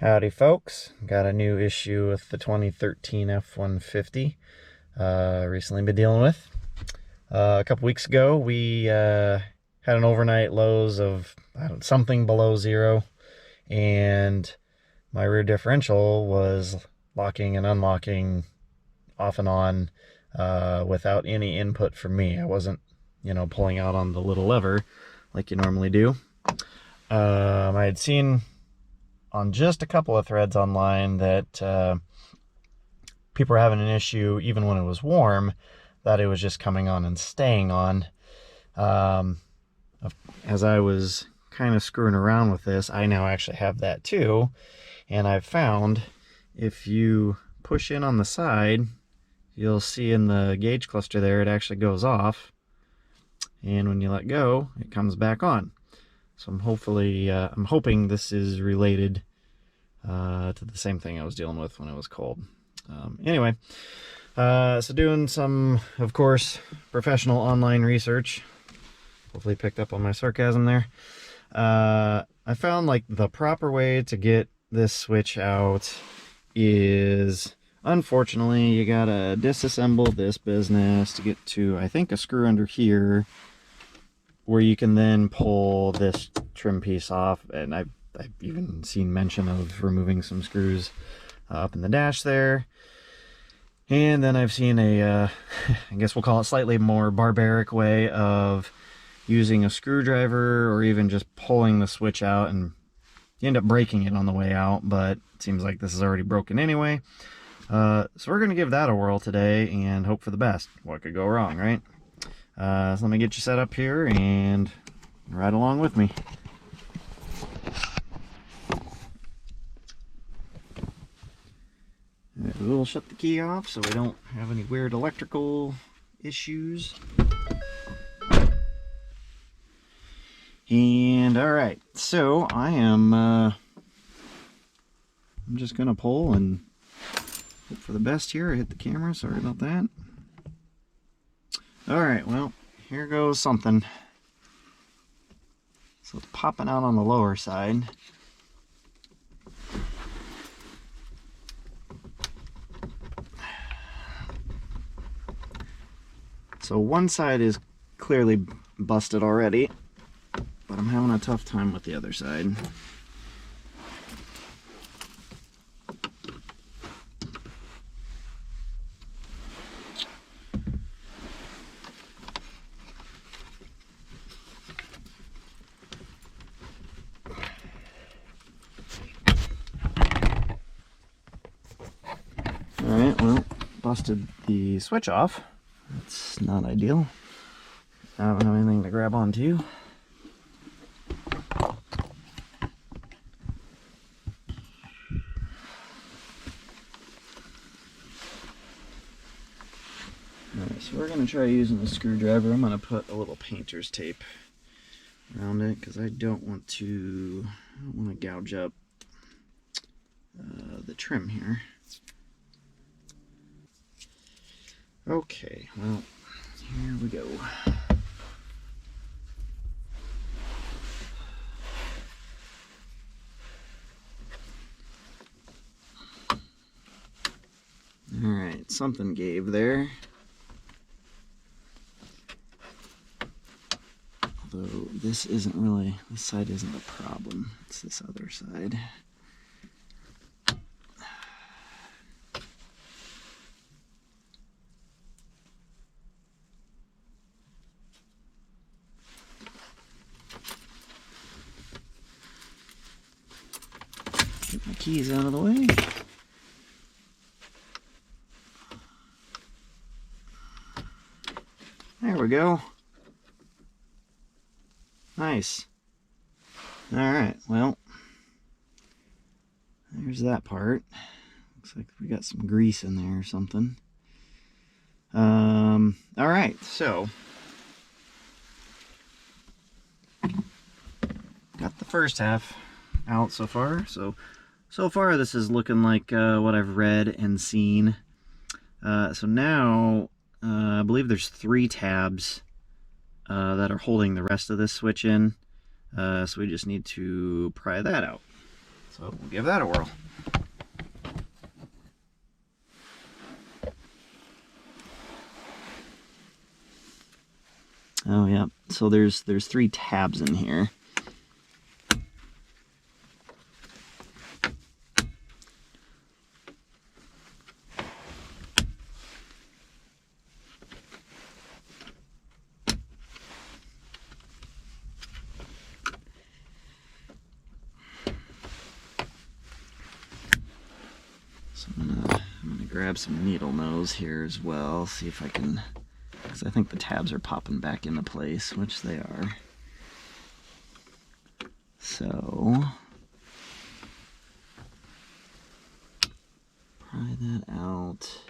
Howdy folks, got a new issue with the 2013 F150 recently been dealing with. A couple weeks ago we had an overnight lows of something below zero, and my rear differential was locking and unlocking off and on without any input from me. I wasn't, pulling out on the little lever like you normally do. I had seen on just a couple of threads online that people were having an issue even when it was warm, that it was just coming on and staying on. As I was kind of screwing around with this, I now actually have that too, and I've found if you push in on the side, you'll see in the gauge cluster there it actually goes off, and when you let go it comes back on. So I'm hoping this is related to the same thing I was dealing with when it was cold. Anyway, so doing some, of course, professional online research. Hopefully picked up on my sarcasm there. I found like the proper way to get this switch out is, unfortunately, you gotta disassemble this business to get to, I think, a screw under here, where you can then pull this trim piece off. And I've even seen mention of removing some screws up in the dash there. And then I've seen I guess we'll call it slightly more barbaric way of using a screwdriver or even just pulling the switch out, and you end up breaking it on the way out, but it seems like this is already broken anyway. So we're going to give that a whirl today and hope for the best. What could go wrong, right? So let me get you set up here and ride along with me. We'll shut the key off so we don't have any weird electrical issues. And all right, so I'm just gonna pull and hope for the best here. I hit the camera, sorry about that. All right, well, here goes something. So it's popping out on the lower side. So one side is clearly busted already, but I'm having a tough time with the other side. Alright, well, busted the switch off. That's not ideal. I don't have anything to grab onto. Alright, so we're going to try using the screwdriver. I'm going to put a little painter's tape around it because I don't want to gouge up the trim here. Okay, well, here we go. Alright, something gave there. Although this side isn't a problem, it's this other side. Get my keys out of the way. There we go. Nice. Alright, well, there's that part. Looks like we got some grease in there or something. Alright, so got the first half out so far. So far this is looking like what I've read and seen. So now I believe there's 3 tabs that are holding the rest of this switch in. So we just need to pry that out. So we'll give that a whirl. Oh yeah, so there's 3 tabs in here. So I'm gonna grab some needle nose here as well, see if I can, because I think the tabs are popping back into place, which they are. So pry that out.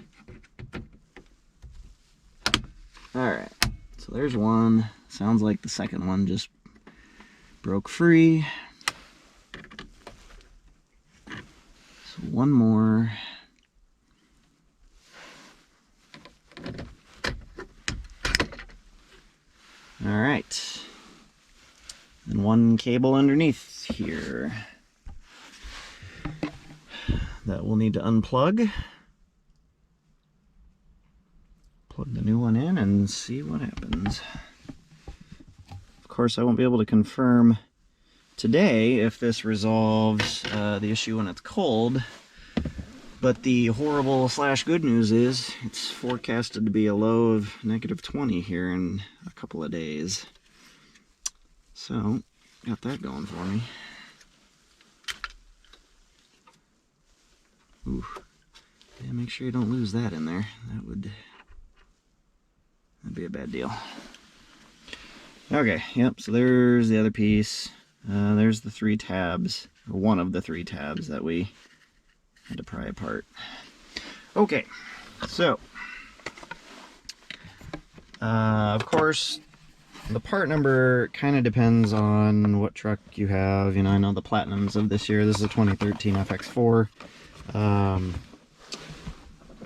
Alright, so there's one. Sounds like the second one just broke free. So one more. Alright. And one cable underneath here that we'll need to unplug. Plug the new one in and see what happens. Of course, I won't be able to confirm today if this resolves the issue when it's cold, but the horrible / good news is it's forecasted to be a low of -20 here in a couple of days. So, got that going for me. Ooh. Yeah, make sure you don't lose that in there. That'd be a bad deal. Okay, yep, so there's the other piece. There's the 3 tabs, or one of the 3 tabs that we had to pry apart. Okay, so, of course, the part number kind of depends on what truck you have. You know, I know the Platinums of this year, this is a 2013 FX4.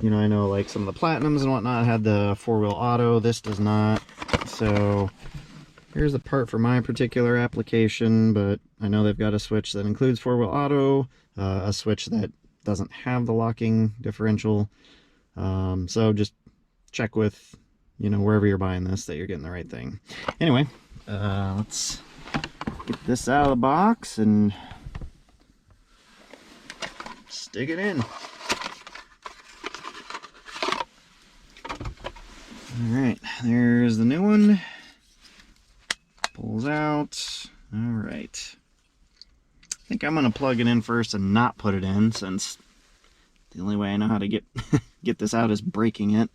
You know, I know like some of the Platinums and whatnot had the 4-wheel auto. This does not. So here's the part for my particular application, but I know they've got a switch that includes 4-wheel auto, a switch that doesn't have the locking differential. So just check with, you know, wherever you're buying this that you're getting the right thing. Anyway, let's get this out of the box and stick it in. Alright, there's the new one. Pulls out. Alright. I think I'm going to plug it in first and not put it in, since the only way I know how to get get this out is breaking it.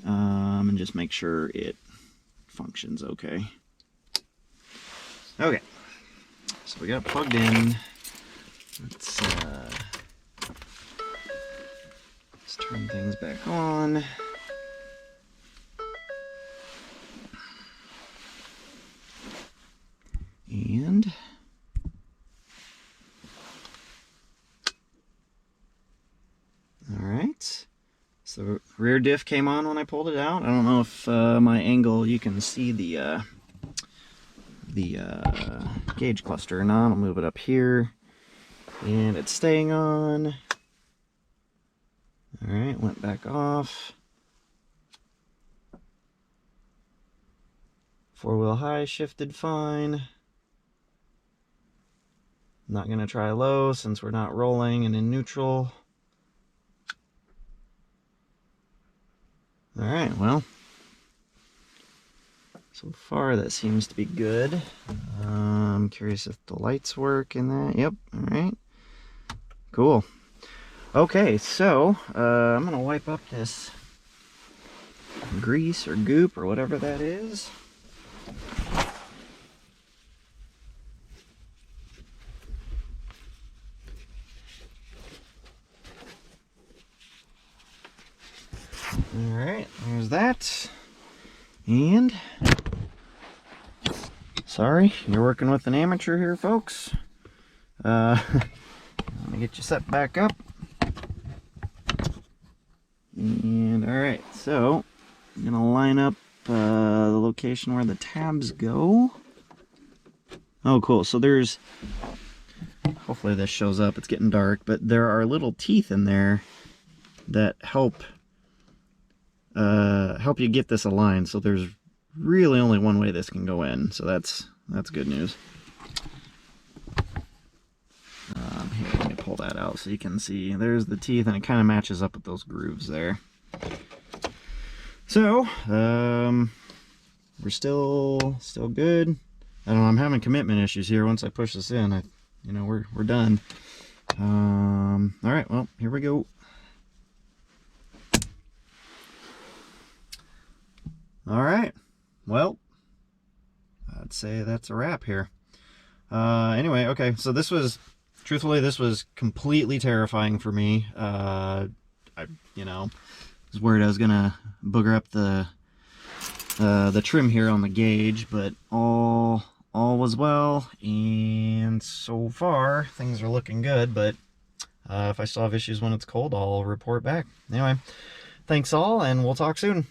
And just make sure it functions okay. Okay, so we got it plugged in. Let's turn things back on. And alright, so rear diff came on when I pulled it out. I don't know if my angle, you can see the gauge cluster or not. I'll move it up here, and it's staying on. Alright, went back off. 4-wheel high shifted fine. Not going to try low since we're not rolling and in neutral. Alright, well, so far that seems to be good. I'm curious if the lights work in that. Yep, alright. Cool. Okay, so I'm going to wipe up this grease or goop or whatever that is. Alright, there's that. And sorry, you're working with an amateur here, folks. Let me get you set back up. And alright, so I'm gonna line up the location where the tabs go. Oh, cool. So there's, hopefully this shows up. It's getting dark, but there are little teeth in there that help you get this aligned. So there's really only one way this can go in. So that's good news. Here, let me pull that out so you can see. There's the teeth, and it kind of matches up with those grooves there. So, we're still good. I don't know, I'm having commitment issues here. Once I push this in, you know, we're done. All right, well, here we go. All right, well, I'd say that's a wrap here. Anyway, okay, so truthfully, this was completely terrifying for me. You know, I was worried I was gonna booger up the trim here on the gauge, but all was well, and so far things are looking good. But if I still have issues when it's cold, I'll report back. Anyway, thanks all, and we'll talk soon.